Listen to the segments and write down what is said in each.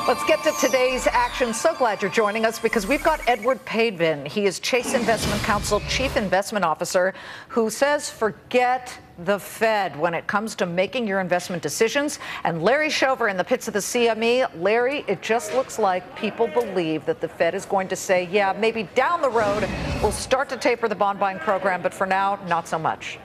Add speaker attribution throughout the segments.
Speaker 1: Let's get to today's action. So glad you're joining us because we've got Edward Pavin. He is Chase Investment Counsel Chief Investment Officer, who says forget the Fed when it comes to making your investment decisions. And Larry Shover in the pits of the CME. Larry, it just looks like people believe that the Fed is going to say, yeah, maybe down the road we'll start to taper the bond buying program, but for now, not so much.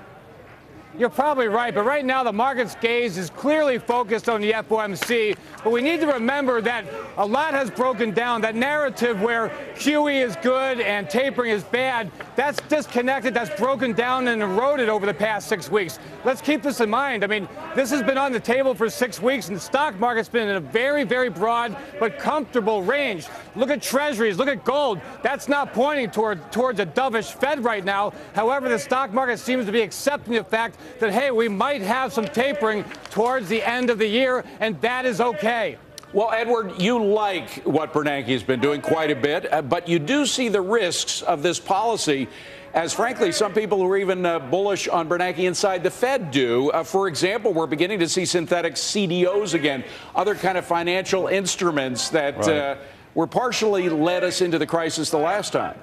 Speaker 2: You're probably right, but right now the market's gaze is clearly focused on the FOMC. But we need to remember that a lot has broken down. That narrative where QE is good and tapering is bad, that's disconnected, that's broken down and eroded over the past 6 weeks. Let's keep this in mind. I mean, this has been on the table for 6 weeks, and the stock market's been in a very, very broad but comfortable range. Look at treasuries, look at gold. That's not pointing towards a dovish Fed right now. However, the stock market seems to be accepting the fact that, hey, we might have some tapering towards the end of the year, and that is okay.
Speaker 3: Well, Edward, you like what Bernanke has been doing quite a bit, but you do see the risks of this policy, as frankly, some people who are even bullish on Bernanke inside the Fed do. For example, we're beginning to see synthetic CDOs again, other kind of financial instruments that were partially led us into the crisis the last time.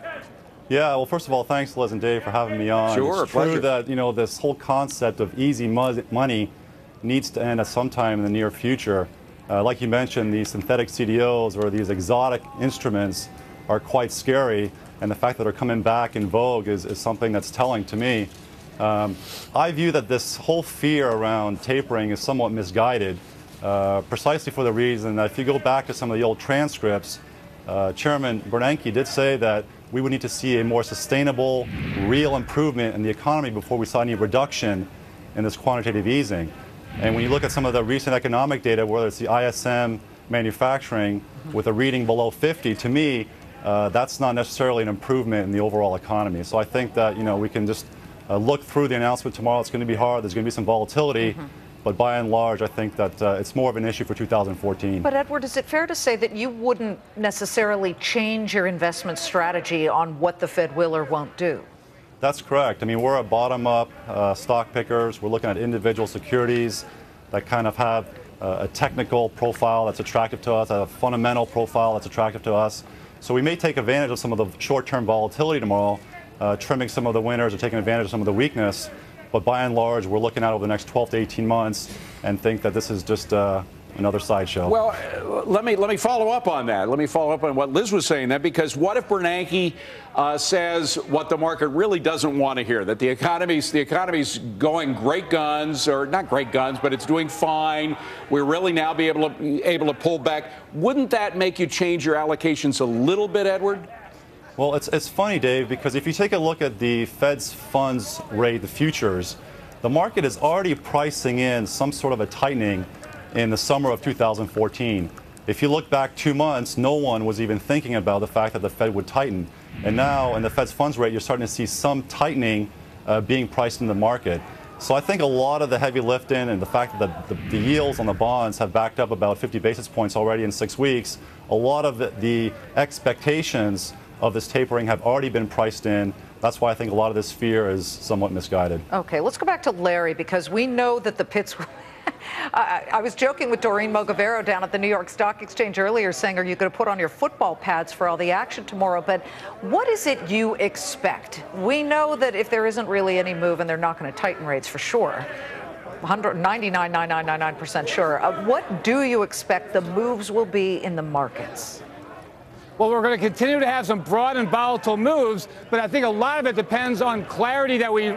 Speaker 4: Yeah, well, first of all, thanks, Liz and Dave, for having me on.
Speaker 3: Sure,
Speaker 4: it's true that, this whole concept of easy money needs to end at some time in the near future. Like you mentioned, these synthetic CDOs or these exotic instruments are quite scary, and the fact that they're coming back in vogue is something that's telling to me. I view that this whole fear around tapering is somewhat misguided, precisely for the reason that if you go back to some of the old transcripts, Chairman Bernanke did say that we would need to see a more sustainable, real improvement in the economy before we saw any reduction in this quantitative easing. And when you look at some of the recent economic data, whether it's the ISM manufacturing with a reading below 50, to me, that's not necessarily an improvement in the overall economy. So I think that, we can just look through the announcement tomorrow. It's going to be hard. There's going to be some volatility. But by and large, I think that it's more of an issue for 2014.
Speaker 1: But Edward, is it fair to say that you wouldn't necessarily change your investment strategy on what the Fed will or won't do?
Speaker 4: That's correct. I mean, we're a bottom-up stock pickers. We're looking at individual securities that kind of have a technical profile that's attractive to us, a fundamental profile that's attractive to us. So we may take advantage of some of the short-term volatility tomorrow, trimming some of the winners or taking advantage of some of the weakness. But by and large, we're looking at over the next 12 to 18 months and think that this is just another sideshow.
Speaker 3: Well, let me follow up on that. Let me follow up on what Liz was saying then, because what if Bernanke says what the market really doesn't want to hear, that the economy's going great guns, or not great guns, but it's doing fine. We're really now able to pull back. Wouldn't that make you change your allocations a little bit, Edward?
Speaker 4: Well, it's funny, Dave, because if you take a look at the Fed's funds rate, the futures, the market is already pricing in some sort of a tightening in the summer of 2014. If you look back 2 months, no one was even thinking about the fact that the Fed would tighten. And now, in the Fed's funds rate, you're starting to see some tightening being priced in the market. So I think a lot of the heavy lifting and the fact that the yields on the bonds have backed up about 50 basis points already in 6 weeks, a lot of the expectations of this tapering have already been priced in. That's why I think a lot of this fear is somewhat misguided.
Speaker 1: Okay, let's go back to Larry, because we know that the pits I was joking with Doreen Mogavero down at the New York Stock Exchange earlier, saying, are you going to put on your football pads for all the action tomorrow? But what is it you expect? We know that if there isn't really any move, and they're not going to tighten rates for sure, 99.9999% sure. What do you expect the moves will be in the markets?
Speaker 2: Well, we're going to continue to have some broad and volatile moves, but I think a lot of it depends on clarity that we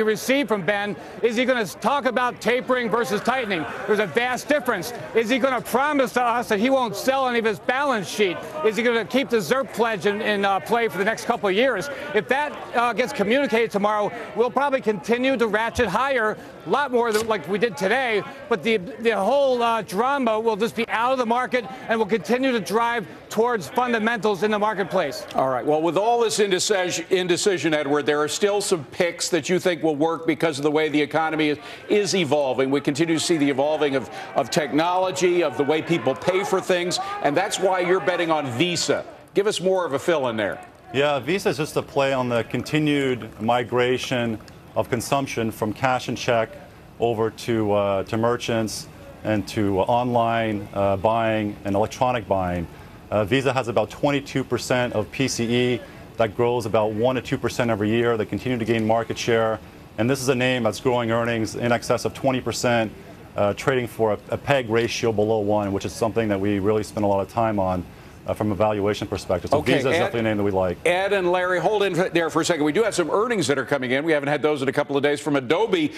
Speaker 2: receive from Ben. Is he going to talk about tapering versus tightening? There's a vast difference. Is he going to promise to us that he won't sell any of his balance sheet? Is he going to keep the ZIRP pledge in play for the next couple of years? If that gets communicated tomorrow, we'll probably continue to ratchet higher, a lot more than like we did today, but the whole drama will just be out of the market and will continue to drive towards fundamentals in the marketplace. All right.
Speaker 3: Well, with all this indecision, Edward, there are still some picks that you think will work because of the way the economy is evolving. We continue to see the evolving of technology, of the way people pay for things, and that's why you're betting on Visa. Give us more of a fill in there.
Speaker 4: Yeah, Visa is just a play on the continued migration of consumption from cash and check over to merchants. into online buying and electronic buying. Visa has about 22% of PCE. That grows about 1 to 2% every year. They continue to gain market share. And this is a name that's growing earnings in excess of 20%, trading for a PEG ratio below 1, which is something that we really spend a lot of time on from a valuation perspective. So Visa is definitely a name that we like.
Speaker 3: Ed and Larry, hold in there for a second. We do have some earnings that are coming in. We haven't had those in a couple of days from Adobe.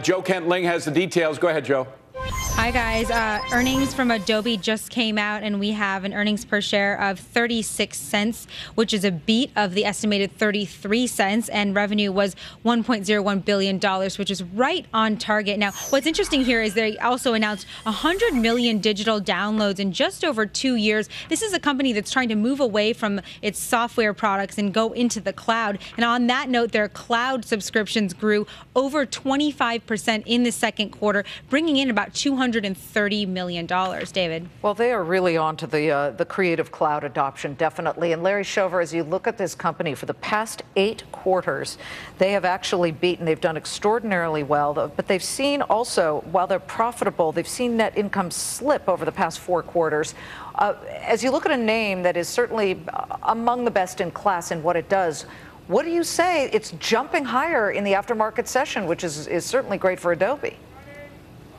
Speaker 3: Joe Kent-Ling has the details. Go ahead, Joe.
Speaker 5: Hi, guys. Earnings from Adobe just came out, and we have an earnings per share of 36 cents, which is a beat of the estimated 33 cents, and revenue was $1.01 billion, which is right on target. Now, what's interesting here is they also announced 100 million digital downloads in just over 2 years. This is a company that's trying to move away from its software products and go into the cloud. And on that note, their cloud subscriptions grew over 25% in the second quarter, bringing in about $230 million. David?
Speaker 1: Well, they are really on to the Creative Cloud adoption, definitely. And Larry Shover, as you look at this company, for the past 8 quarters, they have actually beaten. They've done extraordinarily well, but they've seen also, while they're profitable, they've seen net income slip over the past 4 quarters. As you look at a name that is certainly among the best in class in what it does, what do you say? It's jumping higher in the aftermarket session, which is certainly great for Adobe.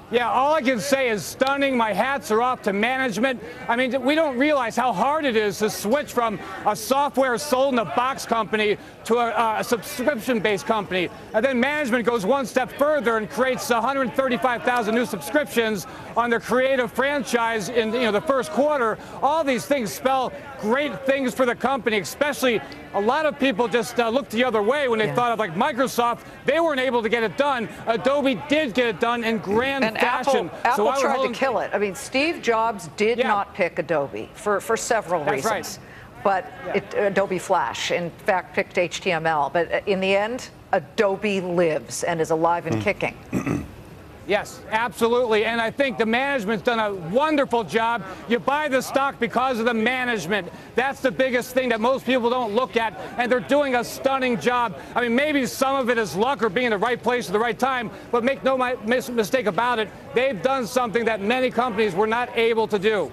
Speaker 2: Yeah, all I can say is stunning. My hats are off to management. I mean, we don't realize how hard it is to switch from a software sold in a box company to a subscription-based company. And then management goes one step further and creates 135,000 new subscriptions on their creative franchise in the first quarter. All these things spell great things for the company, especially a lot of people just looked the other way when they thought of like Microsoft. They weren't able to get it done. Adobe did get it done in grand fashion.
Speaker 1: Apple tried to kill it. I mean, Steve Jobs did not pick Adobe for several reasons.
Speaker 2: Right.
Speaker 1: But Adobe Flash, in fact, picked HTML. But in the end, Adobe lives and is alive and kicking.
Speaker 2: Yes, absolutely. And I think the management's done a wonderful job. You buy the stock because of the management. That's the biggest thing that most people don't look at. And they're doing a stunning job. I mean, maybe some of it is luck or being in the right place at the right time, but make no mistake about it, they've done something that many companies were not able to do.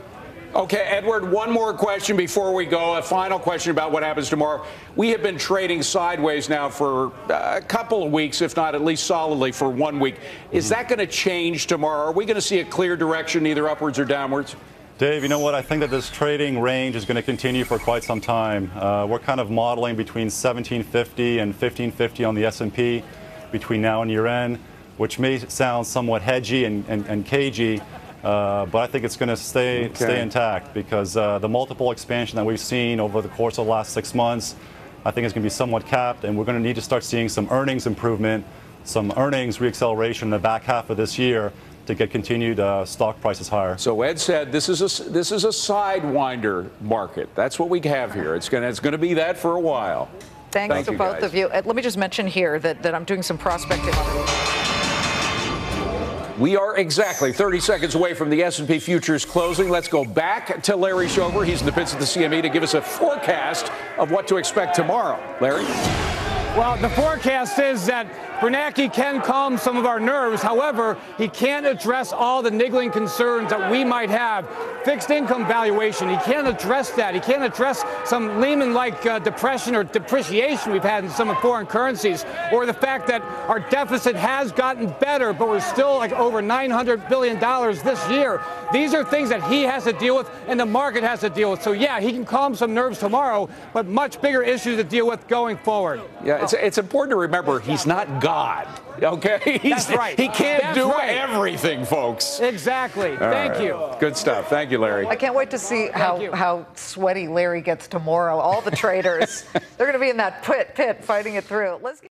Speaker 3: Okay, Edward, one more question before we go. A final question about what happens tomorrow. We have been trading sideways now for a couple of weeks, if not at least solidly for 1 week. Is that going to change tomorrow? Are we going to see a clear direction, either upwards or downwards?
Speaker 4: Dave, you know what? I think that this trading range is going to continue for quite some time. We're kind of modeling between 1750 and 1550 on the S&P between now and year end, which may sound somewhat hedgy and cagey. But I think it's going to stay intact because the multiple expansion that we've seen over the course of the last 6 months, I think is going to be somewhat capped, and we're going to need to start seeing some earnings improvement, some earnings reacceleration in the back half of this year to get continued stock prices higher.
Speaker 3: So Ed said this is a sidewinder market. That's what we have here. It's going to be that for a while.
Speaker 1: Thanks to both of you. Let me just mention here that I'm doing some prospecting on it.
Speaker 3: We are exactly 30 seconds away from the S&P futures closing. Let's go back to Larry Shover. He's in the pits at the CME to give us a forecast of what to expect tomorrow. Larry?
Speaker 2: Well, the forecast is that Bernanke can calm some of our nerves. However, he can't address all the niggling concerns that we might have. Fixed income valuation, he can't address that. He can't address some Lehman-like depression or depreciation we've had in some foreign currencies, or the fact that our deficit has gotten better, but we're still like over $900 billion this year. These are things that he has to deal with and the market has to deal with. So, yeah, he can calm some nerves tomorrow, but much bigger issues to deal with going forward.
Speaker 3: Yeah, it's important to remember he's not God, okay?
Speaker 2: That's right.
Speaker 3: He can't do everything, folks.
Speaker 2: Exactly. Thank you.
Speaker 3: Good stuff. Thank you, Larry.
Speaker 1: I can't wait to see how sweaty Larry gets tomorrow. All the traders, they're going to be in that pit fighting it through.